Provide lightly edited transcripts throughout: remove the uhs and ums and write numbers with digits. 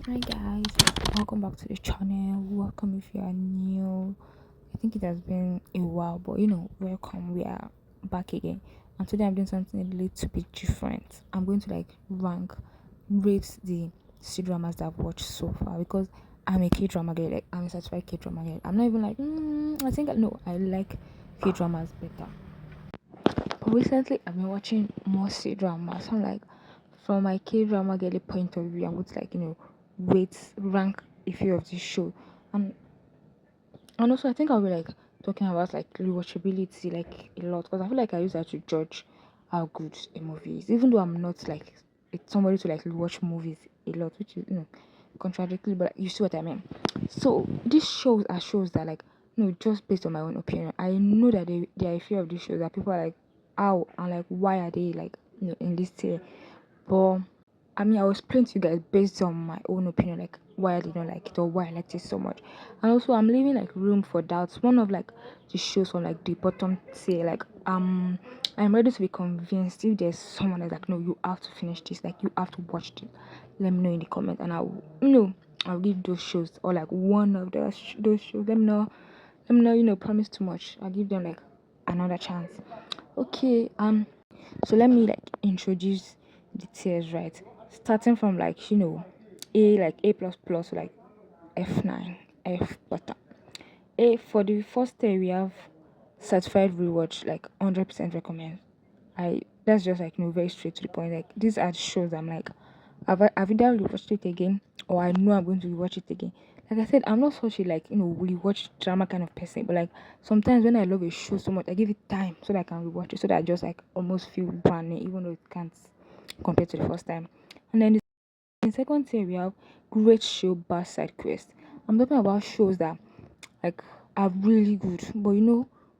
Hi guys, welcome back to the channel. Welcome if you are new. I think it has been a while, but welcome. We are back again, and today I'm doing something a little bit different. I'm going to rate the C dramas that I've watched so far because I'm a K drama girl. Like I'm a certified K drama girl. I'm not even like I think no, I like K dramas better. Recently, I've been watching more C dramas. I'm like, from my K drama girly point of view, I'm going to rate, rank a few of this show, and and also I think I'll be like talking about like rewatchability like a lot because I feel like I use that to judge how good a movie is, even though I'm not like it's somebody to like watch movies a lot, which is contradictory, but you see what I mean. So these shows are shows that just based on my own opinion, I know that there are a few of these shows that people are like, how and like why are they like in this tier, but I mean, I was explain to you guys based on my own opinion, like why I did not like it or why I liked it so much. And also, I'm leaving like room for doubts. One of like the shows from like the bottom tier, I'm ready to be convinced. If there's someone that's like, no, you have to finish this, like you have to watch it. Let me know in the comment, and I'll give those shows or like one of those shows. Let me know. Let me know. Promise too much. I'll give them like another chance. Okay. So let me like introduce the tiers, right? Starting from A plus plus like F9, F bottom. A for the first tier we have certified rewatch like 100% recommend. I That's just like very straight to the point. Like these are the shows I'm like I've either rewatched it again or I know I'm going to rewatch it again. Like I said, I'm not such a rewatch drama kind of person, but like sometimes when I love a show so much, I give it time so that I can rewatch it, so that I just like almost feel brand new, even though it can't compare to the first time. And then in second tier we have great show bar side quest. I'm talking about shows that like are really good, but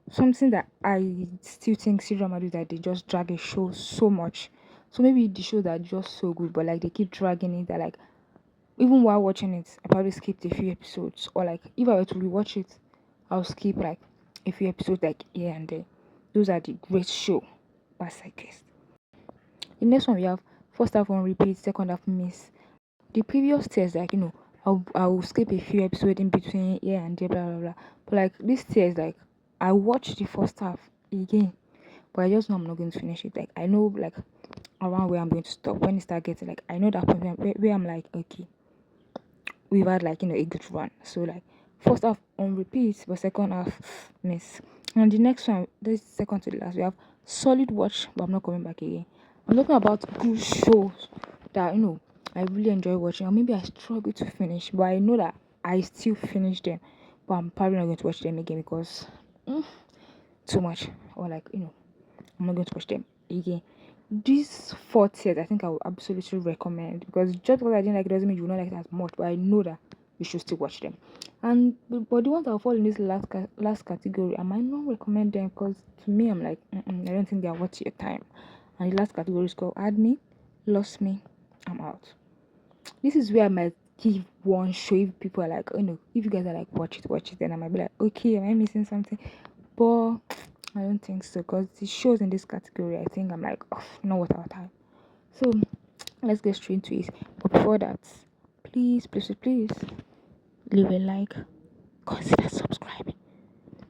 something that I still think C-drama do, that they just drag a show so much. So maybe the shows are just so good, but like they keep dragging it. That like even while watching it, I probably skipped a few episodes, or like if I were to rewatch it, I'll skip like a few episodes like here and there. Those are the great show by Psychist. The next one we have first half on repeat, second half miss. The previous tiers, like I'll skip a few episodes in between here and there, blah blah blah. But like this tier is like I watched the first half again, but I just know I'm not going to finish it. Like I know like around where I'm going to stop when it start getting like I know that point where I'm like okay, we've had like a good run. So like first half on repeat, but second half miss. And the next one, this is second to the last, we have solid watch, but I'm not coming back again. I'm talking about good shows that I really enjoy watching, or maybe I struggle to finish, but I know that I still finish them. But I'm probably not going to watch them again because too much, or like I'm not going to watch them again. These four tiers, I think I would absolutely recommend, because just because I didn't like it doesn't mean you will not like it as much. But I know that you should still watch them. And but the ones that fall in this last category, I might not recommend them because to me, I'm like, I don't think they are worth your time. And the last category is called Add Me, Lost Me, I'm out. This is where I might give one show if people are like, if you guys are like, watch it, then I might be like, okay, am I missing something? But I don't think so, because the shows in this category, I think I'm like, oh, not worth our time. So let's get straight into it. But before that, please leave a like, consider subscribing,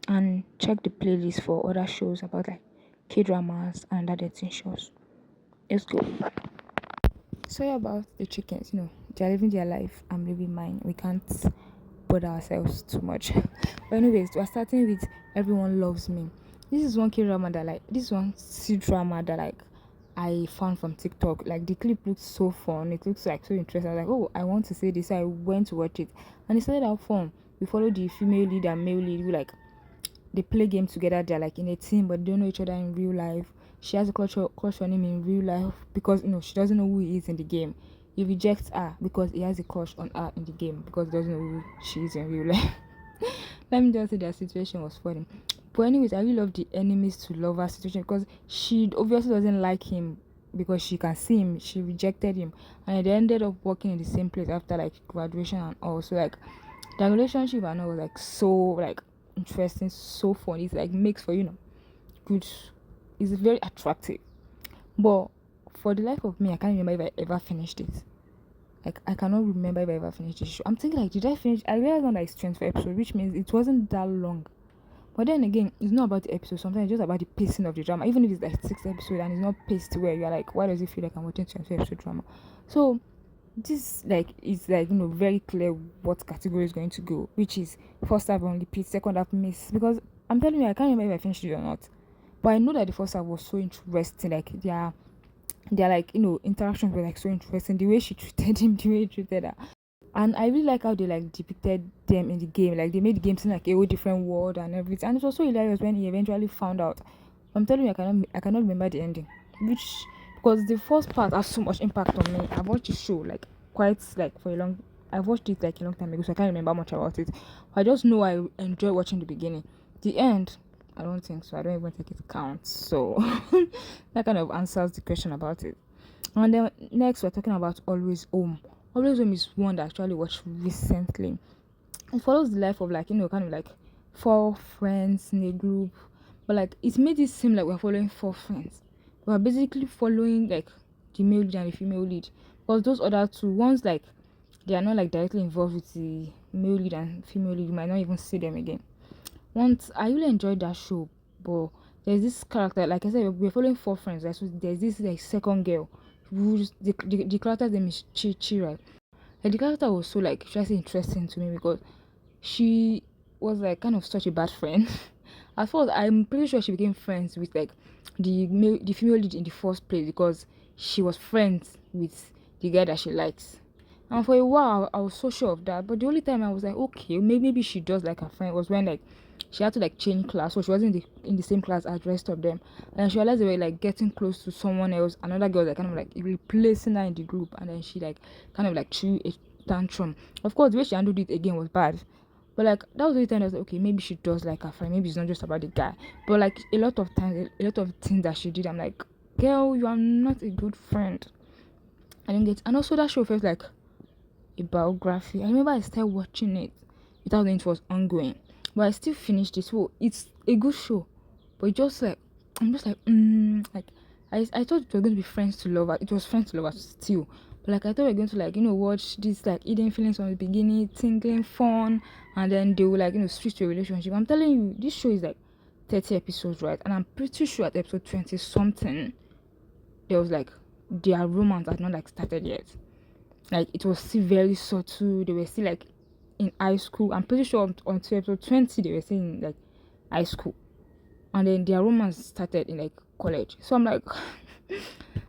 and check the playlist for other shows about like K dramas and other dating shows. Let's go. Sorry about the chickens, they're living their life, I'm living mine. We can't bother ourselves too much. But anyways, we're starting with Everyone Loves Me. This is one K drama that like this one C drama that like I found from TikTok. Like the clip looks so fun. It looks like so interesting. I was like, oh, I want to see this. So I went to watch it, and it started out fun. We follow the female lead and male lead who like they play games together. They're like in a team, but they don't know each other in real life. She has a crush on him in real life because she doesn't know who he is in the game. He rejects her because he has a crush on her in the game because he doesn't know who she is in real life. Let me just say that situation was funny. But anyways, I really love the enemies to lover situation because she obviously doesn't like him because she can see him. She rejected him, and they ended up working in the same place after like graduation and all. So like the relationship and all was like so like interesting, so fun. It's like makes for good. It's very attractive. But for the life of me, I can't remember if I ever finished it. Like I cannot remember if I ever finished the show. I'm thinking like, did I finish? I realized now that it's 24 episodes, which means it wasn't that long. But then again, it's not about the episode. Sometimes it's just about the pacing of the drama. Even if it's like 6 episodes and it's not paced where you're like, why does it feel like I'm watching 24 episode drama? So this like is like very clear what category is going to go, which is first half on repeat, second half miss. Because I'm telling you, I can't remember if I finished it or not. But I know that the first half was so interesting. Like their like interactions were like so interesting. The way she treated him, the way he treated her. And I really like how they like depicted them in the game. Like they made the game seem like a whole different world and everything. And it was so hilarious when he eventually found out. I'm telling you, I cannot remember the ending. Which because the first part has so much impact on me. I've watched the show like quite like for a long I've watched it like a long time ago, so I can't remember much about it. I just know I enjoy watching the beginning. The end, I don't think so. I don't even think it counts. So that kind of answers the question about it. And then next we're talking about Always Home. Always Home is one that I actually watched recently. It follows the life of like kind of like four friends in a group, but like it made it seem like we're following four friends. We're basically following like the male lead and the female lead, because those other two ones like they are not like directly involved with the male lead and female lead. You might not even see them again. Once I really enjoyed that show, but there's this character, like I said, we're following four friends, right? So there's this like second girl who's the character's name is Chi, right? Like the character was so like just interesting to me because she was like kind of such a bad friend. At first, I'm pretty sure she became friends with like the female lead in the first place because she was friends with the guy that she likes. And for a while, I was so sure of that. But the only time I was like, okay, maybe she does like her friend was when like she had to like change class, so she wasn't in the same class as the rest of them. And she realized they were like getting close to someone else. Another girl that kind of like replacing her in the group, and then she like kind of like threw a tantrum. Of course, the way she handled it again was bad. But like that was the time I was like, okay, maybe she does like her friend. Maybe it's not just about the guy. But like a lot of times, a lot of things that she did, I'm like, girl, you are not a good friend. I didn't get. And also that show felt like a biography. I remember I started watching it without knowing it was ongoing, but I still finished it. So it's a good show, but it just like I'm just like like I thought it was going to be friends to lovers. It was friends to lovers still, but like I thought we were going to like watch this like hidden feelings from the beginning, tingling fun, and then they will like switch to a relationship. I'm telling you, this show is like 30 episodes, right? And I'm pretty sure at episode 20 something there was like their romance had not like started yet. Like it was still very subtle. They were still like in high school. I'm pretty sure until episode 20 they were still in like high school. And then their romance started in like college. So I'm like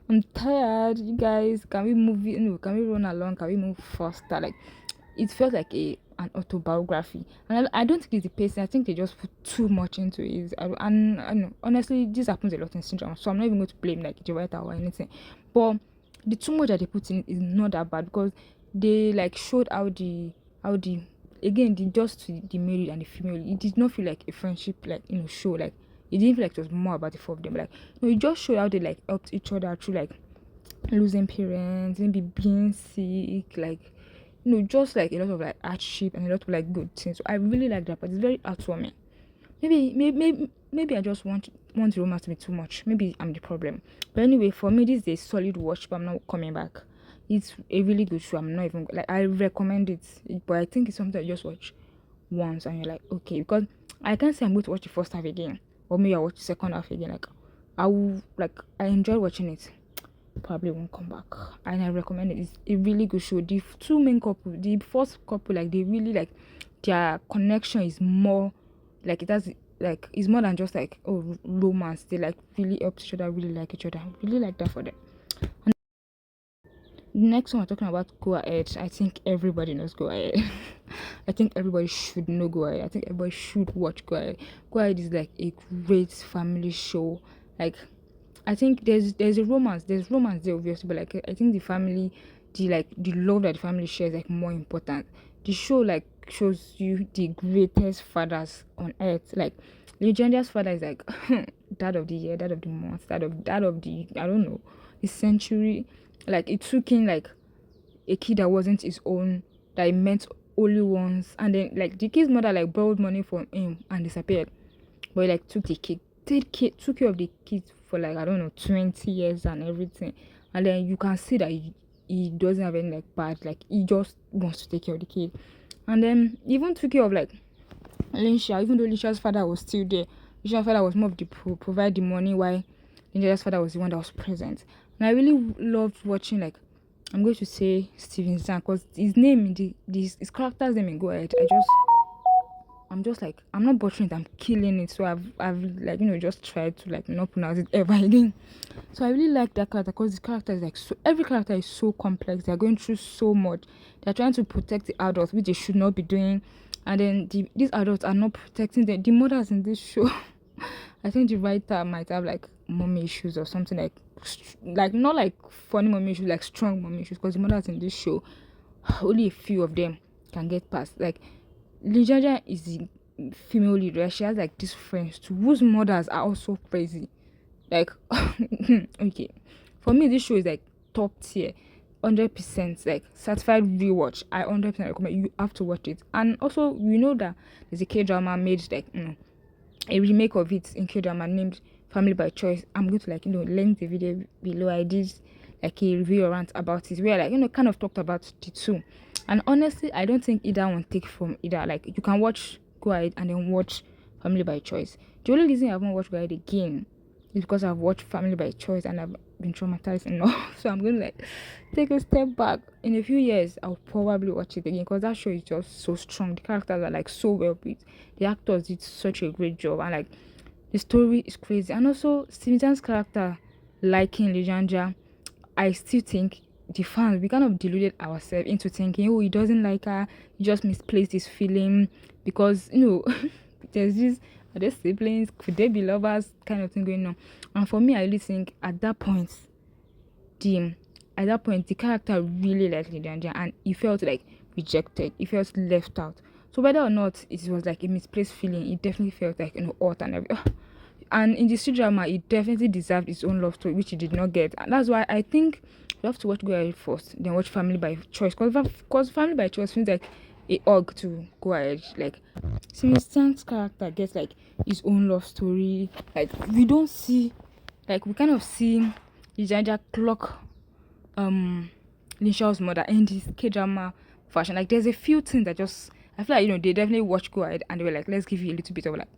I'm tired, you guys. Can we move it? No, can we run along? Can we move faster? Like it felt like an autobiography. And I don't think it's the pacing. I think they just put too much into it. And I know honestly this happens a lot in syndrome. So I'm not even going to blame like the writer or anything. But the too much that they put in is not that bad because they like showed how the again the just the male and the female, it did not feel like a friendship like show. Like it didn't feel like it was more about the four of them. Like no, it just showed how they like helped each other through like losing parents, maybe being sick, like just like a lot of like hardship and a lot of like good things. So I really like that, but it's very heartwarming. Maybe I just want the romance to be too much. Maybe I'm the problem. But anyway, for me, this is a solid watch. But I'm not coming back. It's a really good show. I'm not even like I recommend it, but I think it's something I just watch once and you're like okay, because I can't say I'm going to watch the first half again, or maybe I'll watch the second half again. Like I will like I enjoy watching it. Probably won't come back, and I recommend it. It's a really good show. The two main couple, the first couple, like they really like their connection is more like it has like it's more than just like romance. They like really help each other, really like each other. Really like that for them. And the next one we're talking about Go Ahead. I think everybody knows Go Ahead. I think everybody should know Go Ahead. I think everybody should watch Go Ahead. Go Ahead is like a great family show. Like I think there's a romance. There's romance there obviously, but like I think the family, the love that the family shares like more important. The show like shows you the greatest fathers on earth. Like Legendia's father is like dad of the year, dad of the month, dad of the I don't know, the century. Like it took in like a kid that wasn't his own, that he meant only once, and then like the kid's mother like borrowed money from him and disappeared. But he like took the kid, took care of the kid for like I don't know 20 years and everything. And then you can see that he doesn't have any like bad, like he just wants to take care of the kid. And then even took care of like Linsha, even though Linsha's father was still there. Linsha's father was more of the provide the money, while Linsha's father was the one that was present. And I really loved watching, like, I'm going to say Steven Zan, because his name, his character's name in Go Ahead, I'm just like, I'm not butchering it, I'm killing it. So I've like, just tried to like not pronounce it ever again. So I really like that character because the character is like, so every character is so complex. They're going through so much. They're trying to protect the adults, which they should not be doing. And then these adults are not protecting them. The mothers in this show, I think the writer might have like mommy issues or something, like not like funny mommy issues, like strong mommy issues, because the mothers in this show, only a few of them can get past. Like Lijaja is the female lead, right? She has like these friends too, whose mothers are also crazy. Like, okay, for me, this show is like top tier, 100%, like certified rewatch. I 100% recommend you have to watch it. And also, we know that there's a K drama made like a remake of it in Kdrama named Family by Choice. I'm going to like link the video below. I did like a review or rant about it where like kind of talked about the two. And honestly, I don't think either one take from either. Like you can watch Go Ahead and then watch Family by Choice. The only reason I haven't watched Go Ahead again is because I've watched Family by Choice and I've been traumatized enough. So I'm going to like take a step back. In a few years, I'll probably watch it again because that show is just so strong. The characters are like so well built. The actors did such a great job, and like the story is crazy. And also Steven's character liking Lejanja, I still think the fans, we kind of deluded ourselves into thinking, oh, he doesn't like her, he just misplaced his feeling because there's this, are they siblings, could they be lovers kind of thing going on. And for me, I really think the at that point the character really liked Lejanja and he felt like rejected, he felt left out. So whether or not it was like a misplaced feeling, it definitely felt like hurt and everything. And in the drama, it definitely deserved its own love story, which it did not get. And that's why I think you have to watch Go Ahead first, then watch Family by Choice. Because Family by Choice feels like a hug to Go Ahead. Like, Simistan's character gets like his own love story. Like, we don't see, like, we kind of see Lijanja clock Linshao's mother in this K-drama fashion. Like, there's a few things that just, I feel like, they definitely watched Go Ahead and they were like, let's give you a little bit of like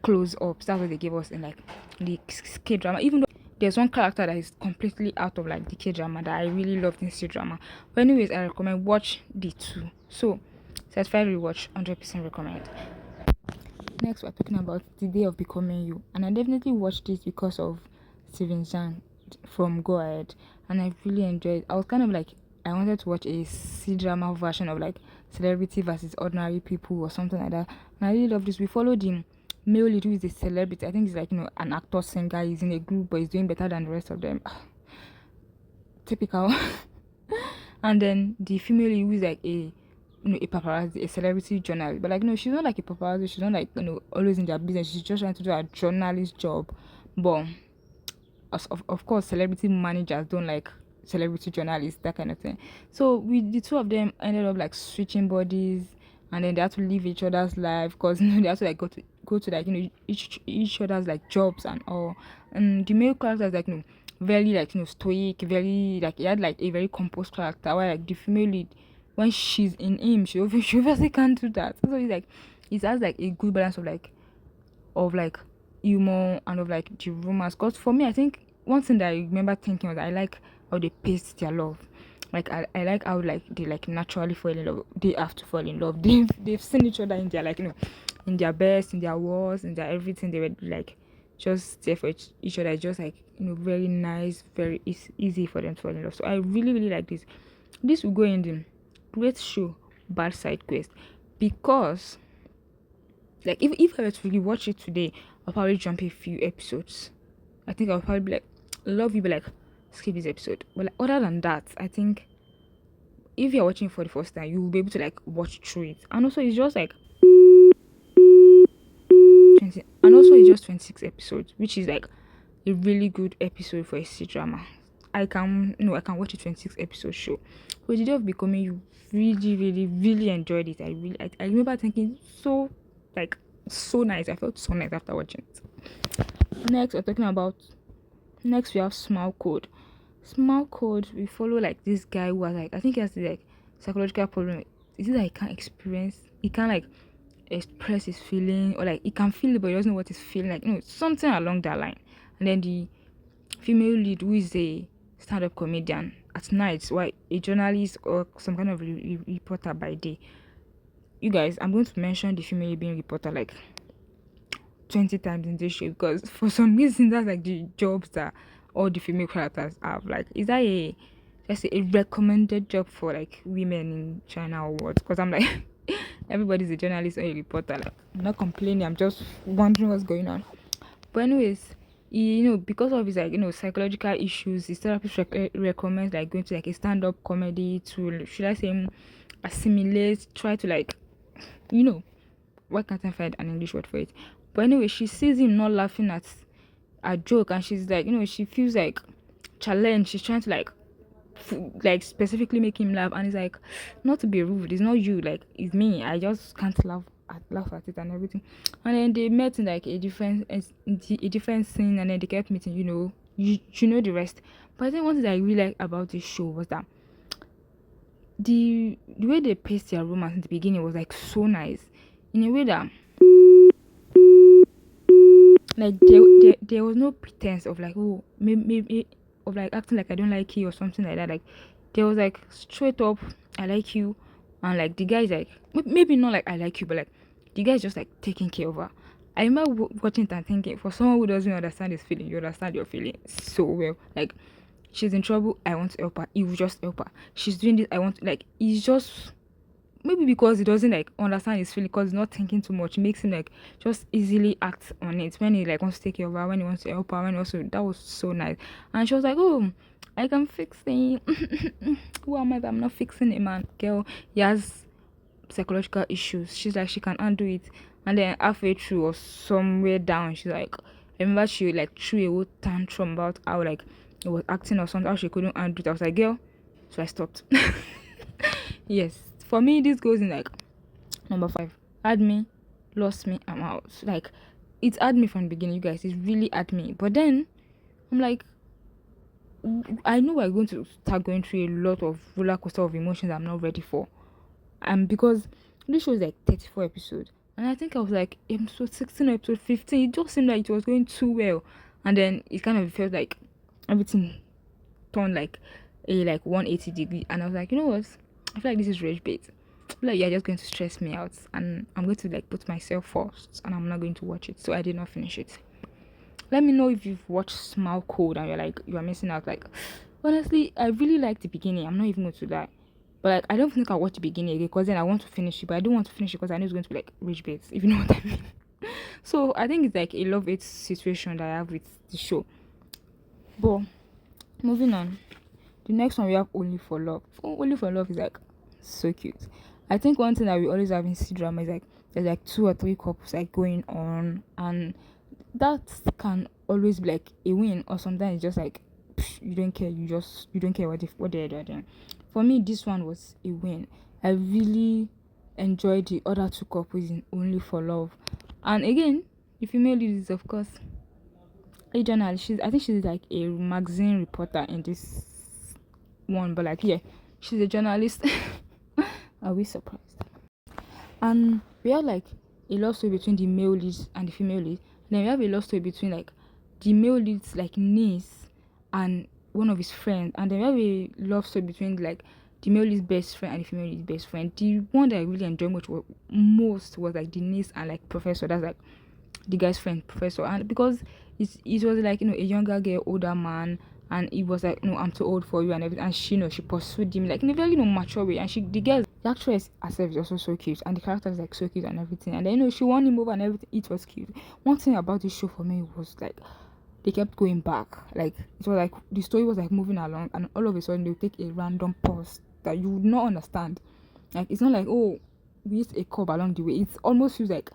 close ups. That's what they gave us in like the K drama. Even though there's one character that is completely out of like the K drama that I really loved in C drama. But anyways, I recommend watch the two. So certified rewatch, 100% recommend. Next, we're talking about The Day of Becoming You, and I definitely watched this because of Steven Zhang from Go Ahead, and I really enjoyed. I was kind of like, I wanted to watch a C drama version of like celebrity versus ordinary people or something like that. And I really love this. We followed him male lead who is a celebrity. I think he's like an actor singer. He's in a group, but he's doing better than the rest of them. Typical. And then the female lead who is like a paparazzi, a celebrity journalist. But like she's not like a paparazzi. She's not like always in their business. She's just trying to do a journalist job. But of course, celebrity managers don't like celebrity journalists, that kind of thing. So the two of them ended up like switching bodies, and then they had to live each other's life because they had to like go to like each other's like jobs and all. And the male character is like very like stoic, very like he had like a very composed character. While like the female lead, when she's in him, she obviously can't do that. So he's like it has like a good balance of like humor and of like the romance. Because for me, I think one thing that I remember thinking was I like how they pace their love. Like I like how like they like naturally fall in love. They have to fall in love. They've seen each other in their like in their best, in their worst, in their everything. They were like just there for each other. Just like very nice, very easy for them to fall in love. So I really really like this. This will go in the great show Bad Side Quest because like if I were to really watch it today, I'll probably jump a few episodes. I think I'll probably be like, love you, but like skip this episode. But like, other than that, I think if you're watching for the first time, you will be able to like watch through it. And also, it's just like 20, and also it's just 26 episodes, which is like a really good episode for a C drama. I can watch a 26 episode show. So the Day of Becoming You, really, really, really enjoyed it. I remember thinking so nice. I felt so nice after watching it. Next we have Smile Code. Small code, we follow like this guy who was like, I think he has the like psychological problem. Is it that he can't like express his feeling, or like he can feel it but he doesn't know what he's feeling, like something along that line. And then the female lead, who is a stand-up comedian at night, while a journalist or some kind of reporter by day. You guys, I'm going to mention the female being reporter like 20 times in this show, because for some reason that's like the jobs that all the female characters have. Like, is that a just a recommended job for like women in China or what? Because I'm like, everybody's a journalist or a reporter. Like, I'm not complaining, I'm just wondering what's going on. But anyways, because of his like psychological issues, his therapist recommends like going to like a stand-up comedy to, should I say, assimilate, try to like, you know, why can't I find an English word for it? But anyway, she sees him not laughing at a joke, and she's like, she feels like challenged. She's trying to like specifically make him laugh, and it's like, not to be rude, it's not you, like it's me. I just can't laugh at it and everything. And then they met in like a different scene, and then they kept meeting. You know the rest. But I think one thing that I really like about this show was that the way they paced their romance in the beginning was like so nice, in a way that like there was no pretense of like, oh, maybe of like acting like I don't like you or something like that. Like, there was like straight up, I like you. And like the guy's like, maybe not like I like you, but like the guy's just like taking care of her. I remember watching it and thinking, for someone who doesn't understand his feeling, you understand your feeling so well. Like, she's in trouble, I want to help her, he will just help her. She's doing this, I want to, like, he's just, maybe because he doesn't like understand his feeling, because he's not thinking too much, it makes him like just easily act on it when he like wants to take care of her, when he wants to help her, when also that was so nice. And she was like, oh, I can fix it. Who am I that I'm not fixing it, man? Girl, he has psychological issues. She's like, she can undo it. And then halfway through or somewhere down, she's like, I remember she like threw a whole tantrum about how like it was acting or something, how she couldn't undo it. I was like, girl, so I stopped. Yes, for me this goes in like number 5. Add me, lost me, I'm out. Like, it's had me from the beginning, you guys. It's really had me. But then I'm like, I know we're going to start going through a lot of roller coaster of emotions I'm not ready for. And because this show is like 34 episodes, and I think I was like episode 16 or episode 15, it just seemed like it was going too well. And then it kind of felt like everything turned like a like 180 degree, and I was like, you know what? I feel like this is rage bait. I feel like you're just going to stress me out, and I'm going to like put myself first, and I'm not going to watch it. So I did not finish it. Let me know if you've watched Small Code and you're like, you are missing out. Like, honestly, I really like the beginning. I'm not even going to lie. But like, I don't think I'll watch the beginning again, because then I want to finish it. But I don't want to finish it because I know it's going to be like rich bits, if you know what I mean. So I think it's like a love hate situation that I have with the show. But moving on, the next one we have Only for Love. Only for Love is like so cute. I think one thing that we always have in Cdrama is like there's like 2 or 3 couples like going on, and that can always be like a win, or sometimes it's just like you don't care, you don't care what they're doing. For me, this one was a win. I really enjoyed the other 2 couples in Only for Love. And again, the female lead is of course a journalist. I think she's like a magazine reporter in this one, but like, yeah, she's a journalist. Are we surprised? And we have like a love story between the male leads and the female lead. Then we have a love story between like the male lead's like niece and one of his friends. And then we have a love story between like the male lead's best friend and the female lead's best friend. The one that I really enjoyed most was like the niece and like professor. That's like the guy's friend, professor. And because it was like, a younger girl, older man, and he was like, no, I'm too old for you and everything. And she, she pursued him like in a very, mature way. And the actress herself is also so cute, and the character is like so cute and everything. And then she won him over and everything. It was cute. One thing about this show for me was like they kept going back. Like, it was like the story was like moving along, and all of a sudden they would take a random pause that you would not understand. Like, it's not like, oh, we used a curve along the way. It almost feels like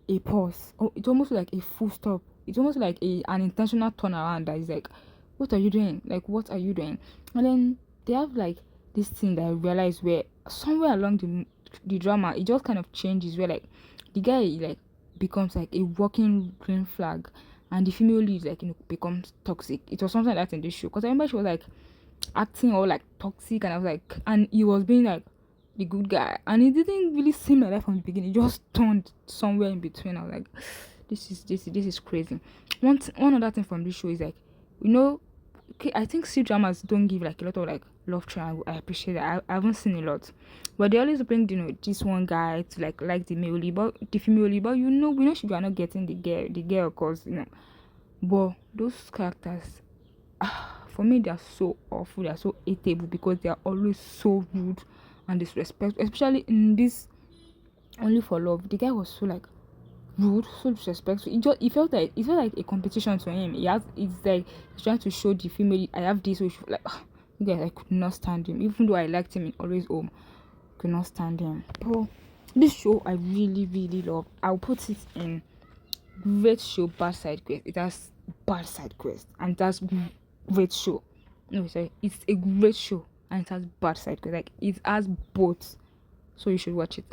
a pause. Oh, it's almost like a full stop. It's almost like an intentional turnaround that is like, what are you doing? Like, what are you doing? And then they have like this thing that I realized, where somewhere along the drama, it just kind of changes, where like the guy like becomes like a walking green flag, and the female lead like becomes toxic. It was something like that in this show, because I remember she was like acting all like toxic, and I was like, and he was being like the good guy, and it didn't really seem like that from the beginning. It just turned somewhere in between. I was like, this is crazy. One other thing from this show is like, you know, okay, I think C dramas don't give like a lot of like love triangle. I appreciate that. I haven't seen a lot, but they always bring this one guy to like the male lead, but the female lead. But we know she are not getting the girl, cause but those characters, for me, they are so awful. They are so hateable because they are always so rude and disrespectful, especially in this Only for Love. The guy was so like rude, so disrespectful. It felt like a competition to him. It's like he's trying to show the female, I have this, so like, you guys, I could not stand him. Even though I liked him in Always Home, could not stand him. But this show I really, really love. I'll put it in great show, bad side quest. It has bad side quest, and it has great show. No, sorry, it's a great show and it has bad side quest. Like, it has both, so you should watch it.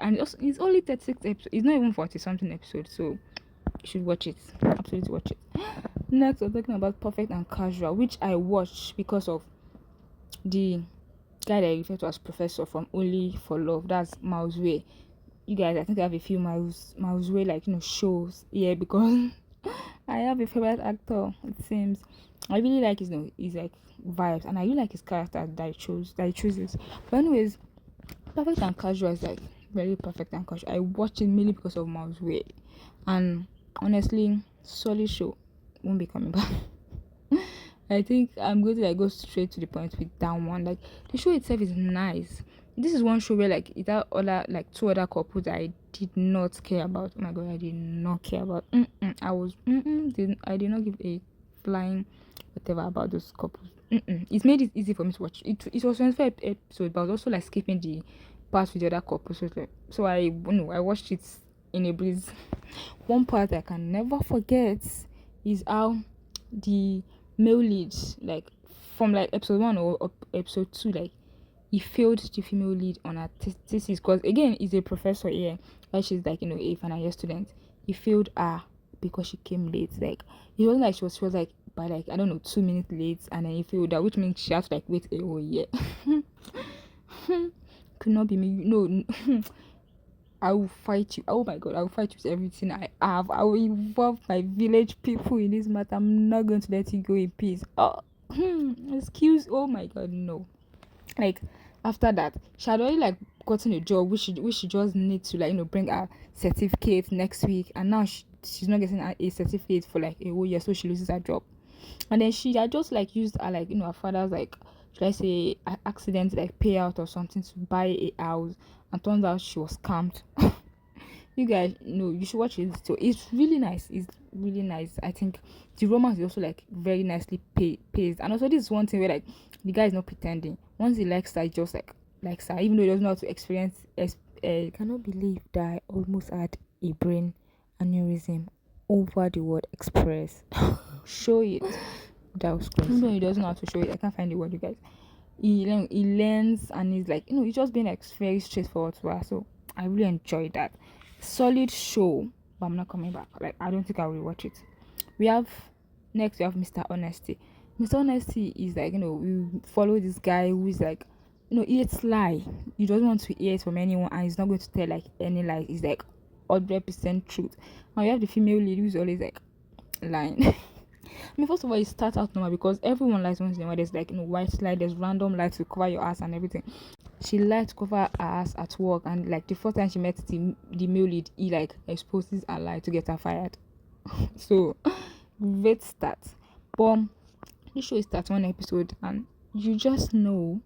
And it's only 36 episodes. It's not even 40 something episodes, so you should watch it. Absolutely watch it. Next, we're talking about Perfect and Casual, which I watched because of the guy that I refer to as Professor from Only for Love. That's Miles Way. You guys, I think I have a few Miles Way shows here because I have a favorite actor. It seems I really like his like vibes, and I really like his character that he chooses. But anyways, Perfect and Casual is like very perfect and casual. I watched it mainly because of Miles Way, and honestly, solid show. Won't be coming back. I think I'm going to like go straight to the point with that one. Like, the show itself is nice. This is one show where like it had other like two other couples that I did not care about. Oh my god, I did not care about. I did not give a flying whatever about those couples. It made it easy for me to watch. It was 25 episodes, but I was also like skipping the parts with the other couples. So I watched it in a breeze. One part I can never forget is how the male lead, like from like episode 1 or episode 2, like he failed the female lead on her thesis, because again he's a professor here, while she's like a final year student. He failed her because she came late. Like, it wasn't like she was like by like, I don't know, 2 minutes late, and then he failed her, which means she had to like wait a whole year. Could not be me. No. I will fight you. Oh my god, I will fight you with everything I have. I will involve my village people in this matter. I'm not going to let you go in peace. Oh, excuse. Oh my god, no. Like, after that, she had already like gotten a job, which she just needs to like bring her certificate next week, and now she's not getting a certificate for like a whole year, so she loses her job. And then she had just like used her like her father's like, should I say, accident like payout or something to buy a house, and turns out she was scammed. You guys know, you should watch it. So it's really nice. It's really nice. I think the romance is also like very nicely paced, and also this is one thing where like the guy is not pretending. Once he likes her, he just like likes her, even though he doesn't know how to experience. I cannot believe that I almost had a brain aneurysm over the word express. Show it. That was crazy. Even though he doesn't know how to show it, I can't find the word, you guys. He learns, and he's like he's just being like very straightforward to her. So I really enjoyed that. Solid show, but I'm not coming back. Like, I don't think I'll rewatch it. We have Mr. Honesty. Mr. Honesty is like we follow this guy who is like he hates lie. He doesn't want to hear it from anyone, and he's not going to tell like any lies. He's like 100% truth. And we have the female lead who's always like lying. I mean, first of all, it starts out normal because everyone lies once in a while. There's like white lie, there's random lies to cover your ass and everything. She lied to cover her ass at work, and like the first time she met the male lead, he like exposes her lie to get her fired. So great start. But this show is 31 episode, and you just know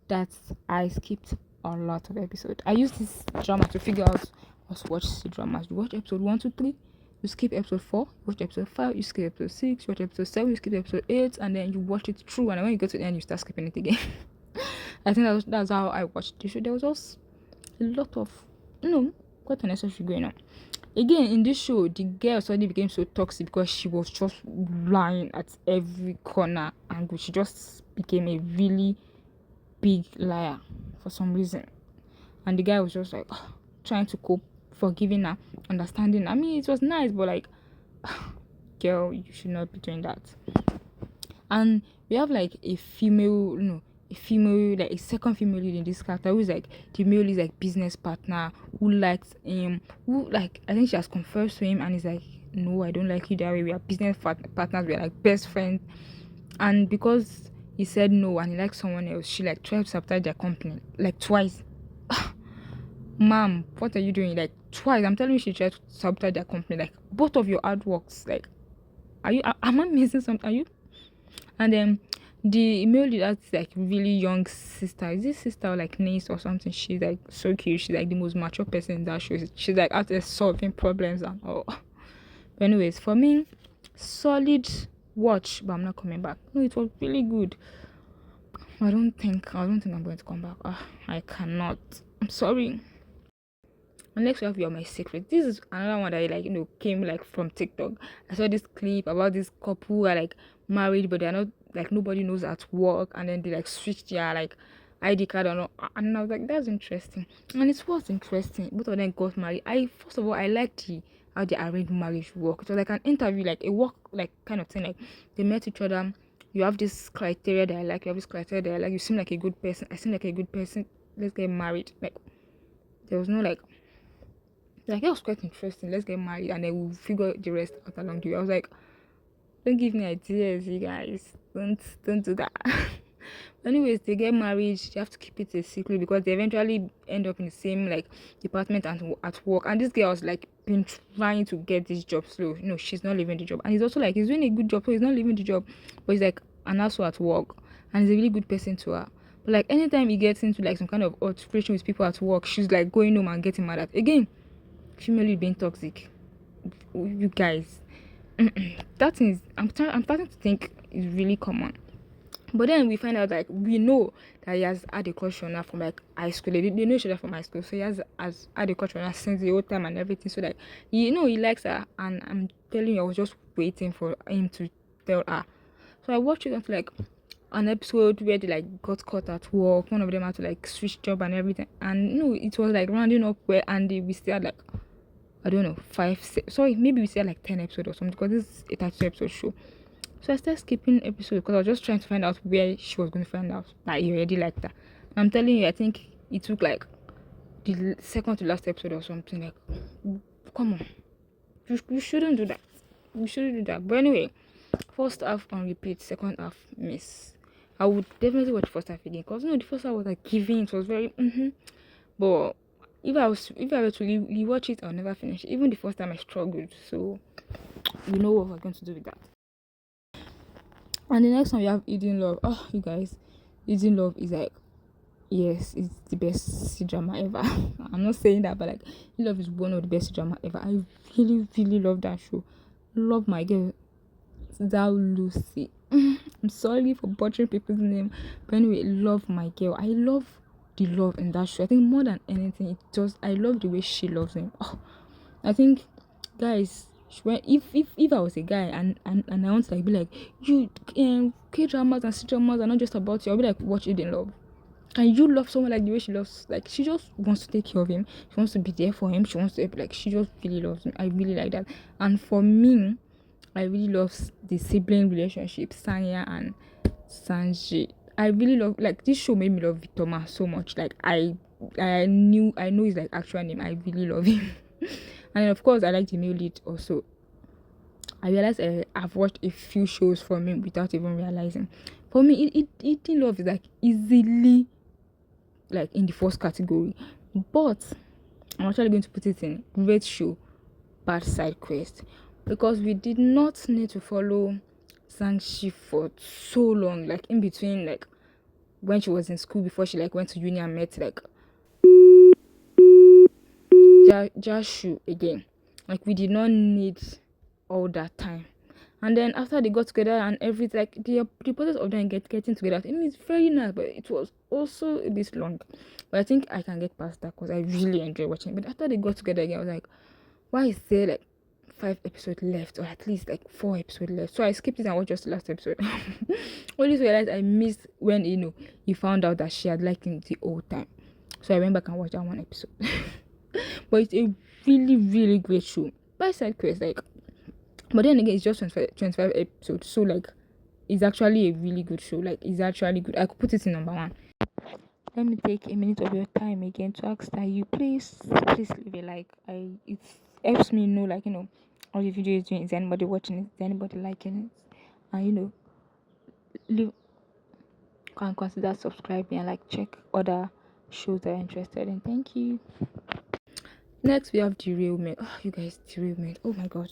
that I skipped a lot of episodes. I used this drama to figure out how to watch the dramas. You watch episode 1 to 3, you skip episode 4, you watch episode 5, you skip episode 6, you watch episode 7, you skip episode 8, and then you watch it through, and then when you go to the end, you start skipping it again. I think that's how I watched the show. There was just a lot of quite unnecessary going on. Again, in this show, the girl suddenly became so toxic because she was just lying at every corner, and she just became a really big liar for some reason. And the guy was just like trying to cope, forgiving her, understanding. I mean, it was nice, but like, girl, you should not be doing that. And we have like a female, no, a female, like a second female lead in this character who is like the male is like business partner who likes him, who like I think she has confessed to him and he's like, no, I don't like you that way. We are business partners, we are like best friends. And because he said no and he likes someone else, she like tried to sabotage their company like twice. Ma'am, what are you doing? Like twice. I'm telling you, she tried to sabotage their company. Like both of your hard works. Like, am I missing something? Are you? And then the male leader is like really young sister. Is this sister or like niece or something? She's like so cute. She's like the most mature person in that show. She's like out there solving problems and all. But anyways, for me, solid watch, but I'm not coming back. No, it was really good. I don't think I'm going to come back. I cannot. I'm sorry. And next we have You're My Secret. This is another one that came like from TikTok. I saw this clip about this couple who are like married but they're not, like nobody knows at work, and then they like switched their like ID card or not. And I was like, that's interesting. And it was interesting. Both of them got married. I first of all I liked how the arranged marriage work. It was like an interview, like a work like kind of thing. Like they met each other. You have this criteria that I like, you have this criteria that I like, you seem like a good person, I seem like a good person, let's get married. Like there was no like that was quite interesting. Let's get married and then we'll figure the rest out along the way. I was like, don't give me ideas, you guys. Don't do that. Anyways, they get married. They have to keep it a secret because they eventually end up in the same like department and at work. And this girl was like been trying to get this job slow. She's not leaving the job. And he's also like he's doing a good job, so he's not leaving the job. But he's like an asshole at work, and he's a really good person to her. But like anytime he gets into like some kind of altercation with people at work, she's like going home and getting mad at again. Female being toxic, you guys. That is, I'm starting to think is really common. But then we find out like we know that he has had a crush on her from like high school. They know each other from high school, so he has had a crush on her since the old time and everything. So like he likes her, and I'm telling you, I was just waiting for him to tell her. So I watched it until like an episode where they like got caught at work. One of them had to like switch job and everything, and it was like rounding up where we still had like I don't know, 5, 6, sorry, maybe we said like 10 episodes or something because this is a 32 episode show. So I started skipping episodes because I was just trying to find out where she was going to find out that he already liked her. And I'm telling you, I think it took like the second to last episode or something. Like, come on, you shouldn't do that. You shouldn't do that. But anyway, first half on repeat, second half miss. I would definitely watch the first half again because the first half was like giving. It was very but if I were to rewatch it, I'll never finish it. Even the first time I struggled, so you know what we're going to do with that. And the next one we have Hidden Love. Oh, you guys, Hidden Love is like, yes, it's the best drama ever. I'm not saying that, but like, Hidden Love is one of the best drama ever. I really, really love that show. Love my girl, Thou Lucy. I'm sorry for butchering people's name, but anyway, love my girl. I love the love in that show. I think more than anything, I love the way she loves him. I think, guys, if I was a guy and I want to like be like, you K-dramas and C-dramas are not just about you, I'll be like, watch it in love. Can you love someone like the way she loves? Like she just wants to take care of him. She wants to be there for him. She wants to like she just really loves him. I really like that. And for me, I really love the sibling relationship, Sanya and Sanji. I really love, like, this show made me love Victor so much. Like I know his like actual name. I really love him. And of course I like the male lead also. I realized I've watched a few shows from him without even realizing. For me, Eating Love is like easily like in the first category, but I'm actually going to put it in great show, bad side quest, because we did not need to follow Sangshi for so long, like in between, like when she was in school before she like went to uni and met like Jashu again. Like we did not need all that time. And then after they got together and everything, like the process of them getting together, I mean, it's very nice, but it was also a bit long. But I think I can get past that because I really enjoy watching. But after they got together again, I was like, why is there like 5 episodes left, or at least like 4 episodes left? So I skipped it and watched just the last episode. Only to realize I missed when he found out that she had liked him the whole time. So I went back and watched that one episode. But it's a really, really great show. By side quest, like, but then again, it's just 25 episodes, so like it's actually a really good show. Like it's actually good. I could put it in number one. Let me take a minute of your time again to ask that you please leave a like. It helps me know, like, how the video is doing. Is anybody watching it? Is anybody liking it? And leave, can consider subscribing and like check other shows that you're interested in. Thank you. Next we have Derailment. Oh, you guys, Derailment. Oh my god.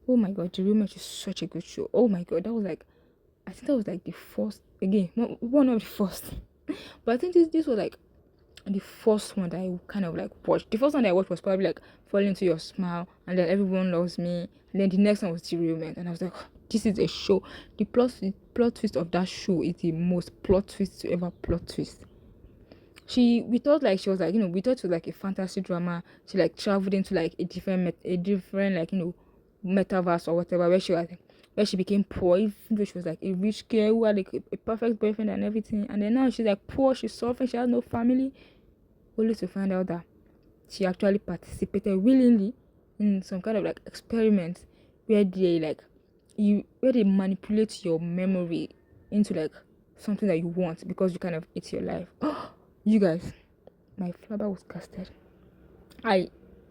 Oh my god, Derailment is such a good show. Oh my god, that was like, I think that was like the first, again, one of the first. But I think this was like the first one that I kind of like watched. The first one that I watched was probably like Falling Into Your Smile, and then Everyone Loves Me, and then the next one was Derailment, and I was like, this is a show. The plot twist of that show is the most plot twist to ever plot twist. We thought like she was like, we thought it was like a fantasy drama. She like traveled into like a different, like, metaverse or whatever, where she was like, where she became poor, even though she was like a rich girl who had like a perfect boyfriend and everything, and then now she's like poor, she's suffering, she has no family, only to find out that she actually participated willingly in some kind of like experiment where they manipulate your memory into like something that you want because you kind of eat your life. You guys, my flabber was casted. I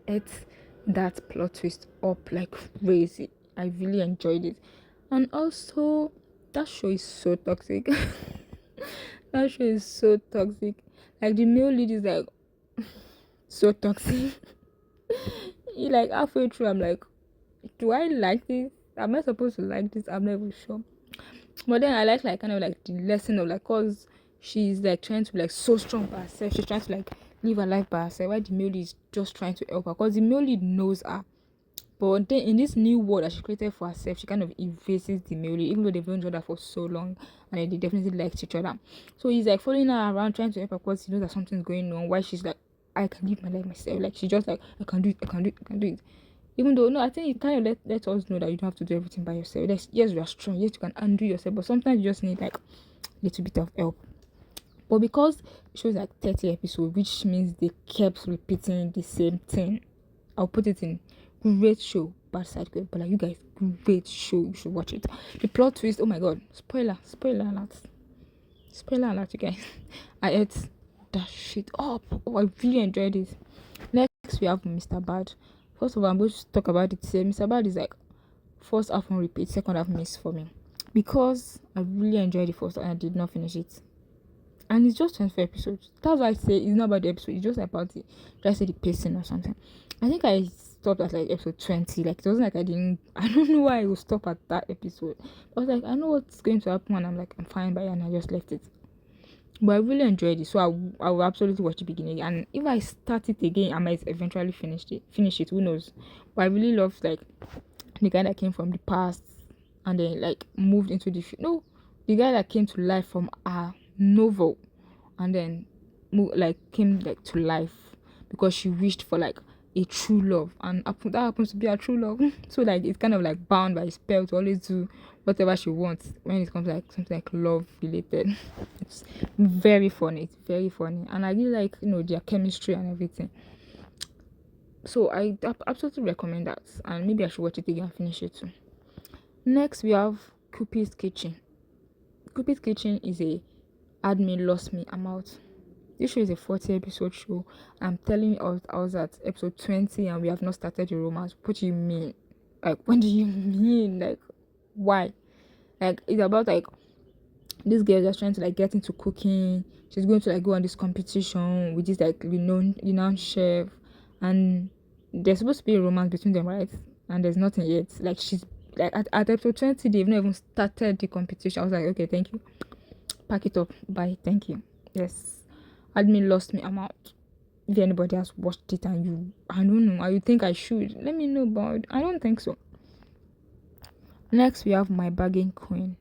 ate that plot twist up like crazy. I really enjoyed it. And also, that show is so toxic. That show is so toxic. Like, the male lead is like so toxic. Like, halfway through, I'm like, do I like this? Am I supposed to like this? I'm not even sure. But then I like kind of like the lesson of like, cause she's like trying to be like so strong by herself. She's trying to like live her life by herself. While the male lead is just trying to help her, cause the male lead knows her. But then in this new world that she created for herself, she kind of erases the male lead, even though they've known each other for so long and they definitely liked each other. So he's like following her around, trying to help her because he knows that something's going on. Why she's like, I can live my life myself. Like she's just like, I can do it, I can do it, I can do it. Even though, no, I think it kind of let us know that you don't have to do everything by yourself. Yes, you are strong. Yes, you can undo yourself. But sometimes you just need like a little bit of help. But because it shows like 30 episodes, which means they kept repeating the same thing, I'll put it in great show, bad side good. But like, you guys, great show. You should watch it. The plot twist, oh my god. Spoiler alert. Spoiler alert, you guys. I ate that shit up. Oh, I really enjoyed it. Next, we have Mr. Bad. First of all, I'm going to talk about it here. Mr. Bad is like first half on repeat, second half miss for me. Because I really enjoyed the first and I did not finish it. And it's just 24 episodes. That's why I say it's not about the episode, it's just about the, just say the pacing or something. I think I stopped at like episode 20. Like, it wasn't like I don't know why I would stop at that episode. I was like, I know what's going to happen, and I'm like, I'm fine by it, and I just left it. But I really enjoyed it, so I will absolutely watch the beginning. And if I start it again, I might eventually finish it. Who knows? But I really love like the guy that came from the past and then like moved into the no, the guy that came to life from a novel and then came like to life because she wished for like a true love, and that happens to be a true love. So like it's kind of like bound by a spell to always do whatever she wants when it comes to like something like love related. It's very funny. It's very funny, and I really like their chemistry and everything. So I absolutely recommend that, and maybe I should watch it again and finish it too. Next, we have Cupid's Kitchen. Cupid's Kitchen is a admin lost me. I'm out. This show is a 40 episode show. I'm telling you, I was at episode 20 and we have not started the romance. What do you mean? Like, what do you mean? Like, why? Like, it's about like this girl just trying to like get into cooking. She's going to like go on this competition with this like renowned chef, and there's supposed to be a romance between them, right? And there's nothing yet. Like, she's like at episode 20, they've not even started the competition. I was like, okay, thank you. Pack it up. Bye. Thank you. Yes. Admin lost me. I'm out. If anybody has watched it and I don't know, I think I should, let me know, but I don't think so. Next, we have My Bargain Queen.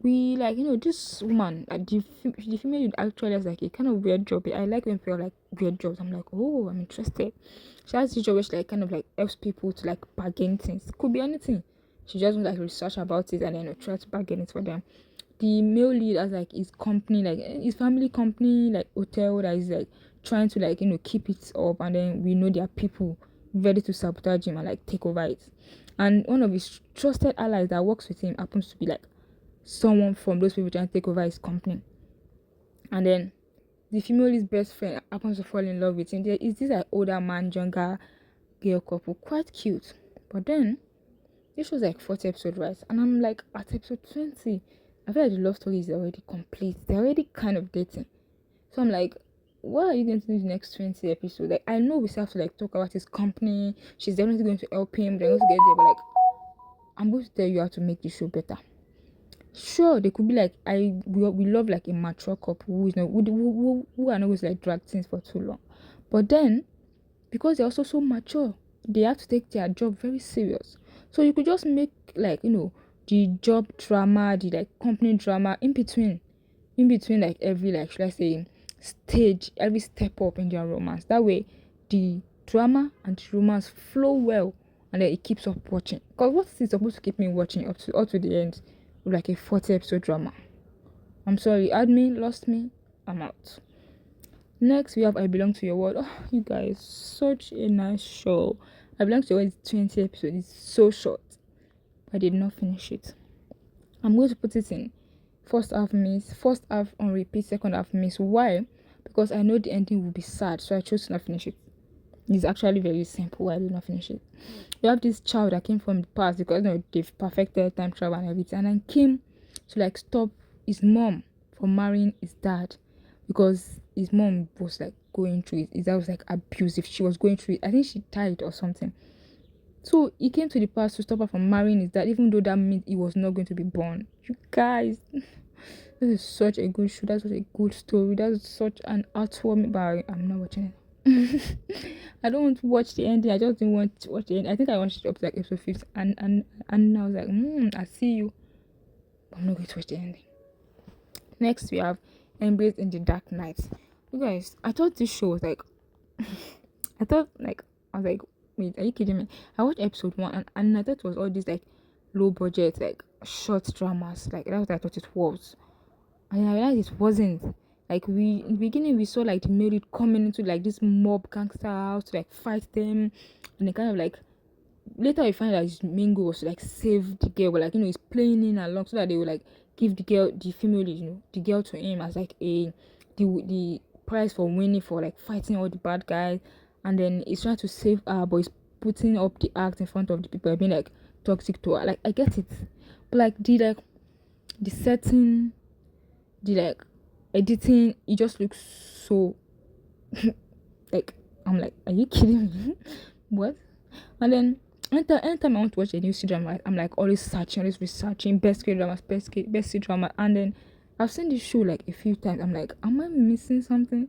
We like this woman, the female actually has like a kind of weird job. I like when people like weird jobs. I'm like, oh, I'm interested. She has this job where she like kind of like helps people to like bargain things. Could be anything. She just like research about it and then try to bargain it for them. The male lead has like his company, like his family company, like hotel that is like trying to like keep it up, and then we know there are people ready to sabotage him and like take over it. And one of his trusted allies that works with him happens to be like someone from those people trying to take over his company. And then the female lead's best friend happens to fall in love with him. There is this like older man, younger girl couple, quite cute. But then this was like 40 episodes, right? And I'm like at episode 20. I feel like the love story is already complete. They're already kind of dating. So I'm like, what are you going to do in the next 20 episodes? Like, I know we still have to like talk about his company. She's definitely going to help him. They're going to get there, but like, I'm going to tell you how to make the show better. Sure, they could be like, we love like a mature couple who is not who are not going to like drag things for too long. But then, because they're also so mature, they have to take their job very serious. So you could just make like, the job drama, the like company drama in between like every like, should I say, stage, every step up in their romance. That way the drama and the romance flow well, and then it keeps up watching. Because what is supposed to keep me watching up to the end with like a 40 episode drama? I'm sorry, add me, lost me, I'm out. Next we have I Belong to Your World. Oh, you guys, such a nice show. I Belong to Your World is 20 episodes. It's so short. I did not finish it. I'm going to put it in first half miss, first half on repeat, second half miss. Why? Because I know the ending will be sad, so I chose to not finish it. It's actually very simple why I did not finish it. You have this child that came from the past because they've perfected time travel and everything, and then came to like stop his mom from marrying his dad because his mom was like going through it. His dad was like abusive. She was going through it. I think she died or something. So he came to the past to stop her from marrying his dad, even though that meant he was not going to be born. You guys, this is such a good show. That's such a good story. That's such an heartwarming. But I'm not watching it. I don't want to watch the ending. I just didn't want to watch the end. I think I watched it up to like episode 5, and I was like, I see you. But I'm not going to watch the ending. Next we have Embrace in the Dark Knight. You guys, I thought this show was like I was like, wait, are you kidding me? I watched episode 1 and I thought it was all these like low budget, like short dramas. Like that's what I thought it was. And I realized it wasn't. Like in the beginning we saw like the male lead coming into like this mob gangster house to like fight them, and they kind of like later we find that his main goal was to like save the girl, but like he's playing in along so that they would like give the female lead, the girl to him as like the prize for winning for like fighting all the bad guys. And then he's trying to save her, but he's putting up the act in front of the people and being like toxic to her. Like I get it, but like the setting, the like editing, it just looks so like I'm like, are you kidding me? What? And then anytime I want to watch a new Cdrama, I'm like always searching, always researching best Kdramas, best Cdrama. And then I've seen this show like a few times. I'm like, am I missing something?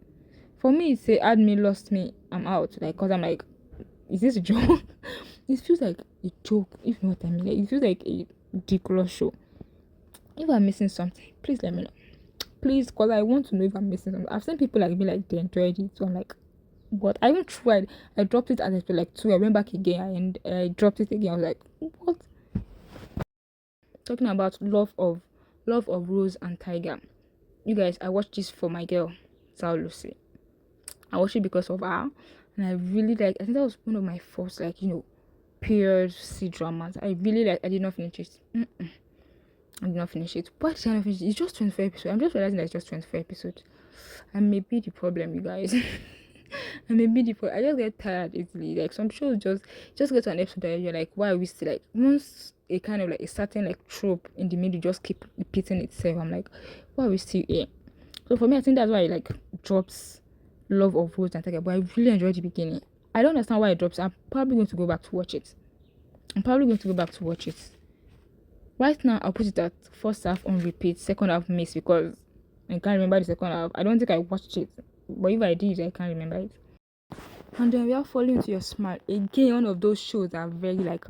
For me, it's say add me, lost me, I'm out. Like, cause I'm like, is this a joke? It feels like a joke, if you know what I mean. Like, it feels like a ridiculous show. If I'm missing something, please let me know. Please, cause I want to know if I'm missing something. I've seen people like be like they enjoyed it, so I'm like, what? I even tried. I dropped it at episode like 2. I went back again and I dropped it again. I was like, what? Talking about love of Rose and Tiger. You guys, I watched this for my girl, Sao Lucy. I watched it because of her, and I really like. I think that was one of my first like period Cdramas. I really like. I did not finish it. I did not finish it. Why did I not finish it? It's just 24 episodes. I'm just realizing that it's just 24 episodes. And maybe the problem, you guys. And maybe the problem. I just get tired easily. Like some shows just get to an episode that you're like, why are we still like once a kind of like a certain like trope in the middle just keep repeating itself. I'm like, why are we still here? So for me, I think that's why it like drops Love of Rose and Tiger. But I really enjoyed the beginning. I don't understand why it drops. I'm probably going to go back to watch it. Right now, I'll put it at first half on repeat, second half miss because I can't remember the second half. I don't think I watched it, but if I did, I can't remember it. And then we are Falling Into Your Smile. Again, one of those shows that are very like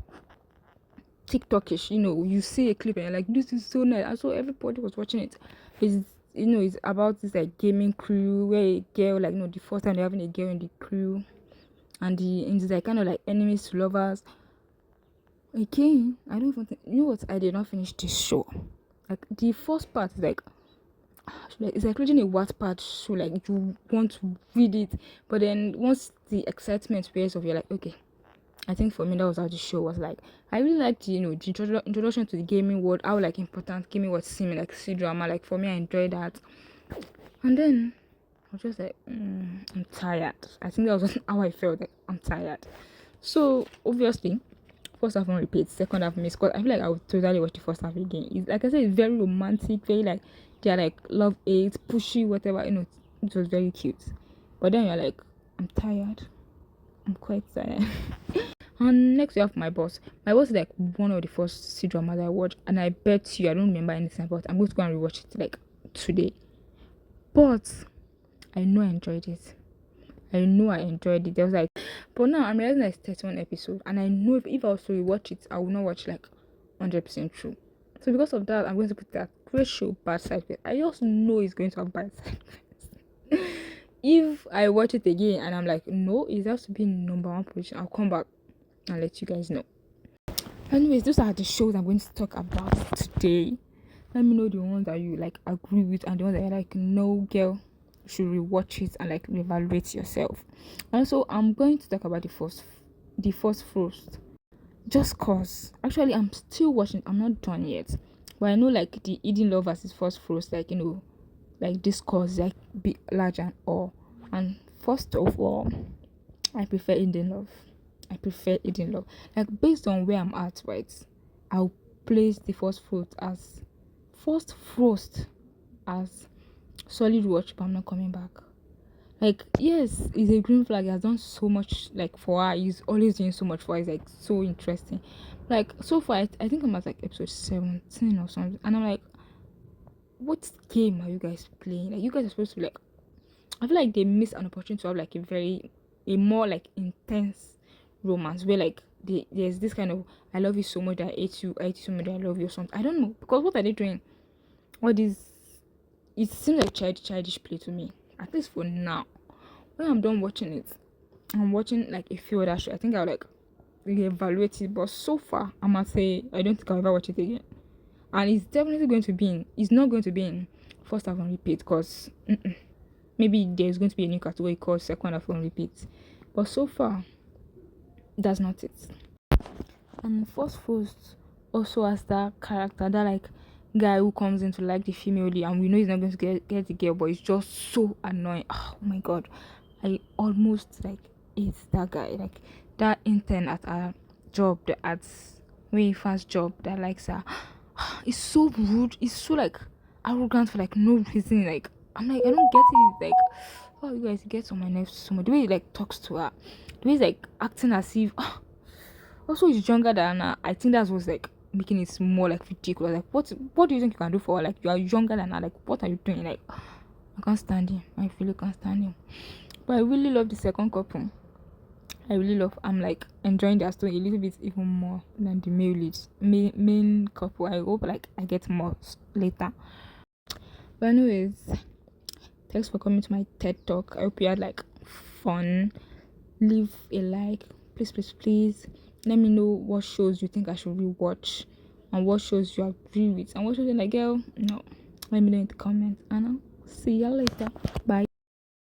TikTokish. You see a clip and you're like, this is so nice. And so everybody was watching it. It's about this like gaming crew where a girl like the first time they're having a girl in the crew, and it's like kind of like enemies to lovers. Again, I don't even think, what, I did not finish this show. Like the first part is like it's like reading a Wattpad show, like you want to read it, but then once the excitement wears off, you're like, okay, I think for me that was how the show was like. I really liked the introduction to the gaming world, how like important gaming was seeming like Cdrama. Like for me, I enjoyed that. And then I was just like, I'm tired. I think that was how I felt, like I'm tired. So obviously, first half on repeat, second half miss. Cause I feel like I would totally watch the first half again. It's, like I said, it's very romantic, very like they're like love hate, pushy, whatever. It was very cute. But then you're like, I'm tired. I'm quite tired. And next we have my boss. My boss is like one of the first C dramas I watched, and I bet you I don't remember anything about it. I'm going to go and rewatch it like today. But I know I enjoyed it. I know I enjoyed it. There was like, but now I'm realizing it's 31 episode, and I know if I was to rewatch it, I will not watch like 100% true. So because of that, I'm going to put that great show bad side effects. I just know it's going to have bad side effects. If I watch it again and I'm like, no, it has to be in number one position, I'll come back and let you guys know. Anyways, those are the shows I'm going to talk about today. Let me know the ones that you like agree with and the ones that you're like, no, girl, you should rewatch it and like reevaluate yourself. And so I'm going to talk about the first first. Just cause actually I'm still watching, I'm not done yet. But I know like the Eden Love versus First Frost, like like this cause like be large and all. And first of all, I prefer Eden Love. I prefer Eden Love. Like based on where I'm at, right? I'll place the First Frost as solid watch, but I'm not coming back. Like, yes, it's a green flag. He has done so much like for her. He's always doing so much for her. It's like so interesting. Like so far, I think I'm at like episode 17 or something, and I'm like, what game are you guys playing? Like, you guys are supposed to like. I feel like they missed an opportunity to have like a more like intense romance where like there's this kind of I love you so much that I hate you so much that I love you or something. I don't know because what are they doing? All this it seems like childish play to me. At least for now. When I'm done watching it, I'm watching like a few other shows. I think I'll like evaluate it. But so far, I must say I don't think I'll ever watch it again. And it's definitely going to be in. It's not going to be in first half on repeat because maybe there's going to be a new category called second half on repeat. But so far, that's not it. And first also has that character, that like guy who comes in to like the female lead, and we know he's not going to get the girl, but it's just so annoying. Oh my god, I almost like hate that guy. Like that intern at our job, at way first job that likes her. It's so rude. It's so like arrogant for like no reason. Like I'm like I don't get it. Like oh you guys get on my nerves so much. The way he like talks to her, the way he's like acting as if. Also, he's younger than her. I think that's what's like making it more like ridiculous. Like, what do you think you can do for her? Like, you are younger than her. Like, what are you doing? Like, I can't stand him. I really can't stand him. But I really love the second couple. I'm like enjoying their story a little bit even more than the male leads, main couple. I hope like I get more later. But anyways, thanks for coming to my TED talk. I hope you had like fun. Leave a like, please. Let me know what shows you think I should rewatch and what shows you agree with and what shows you're like, girl, no. Let me know in the comments and I'll see you later. Bye.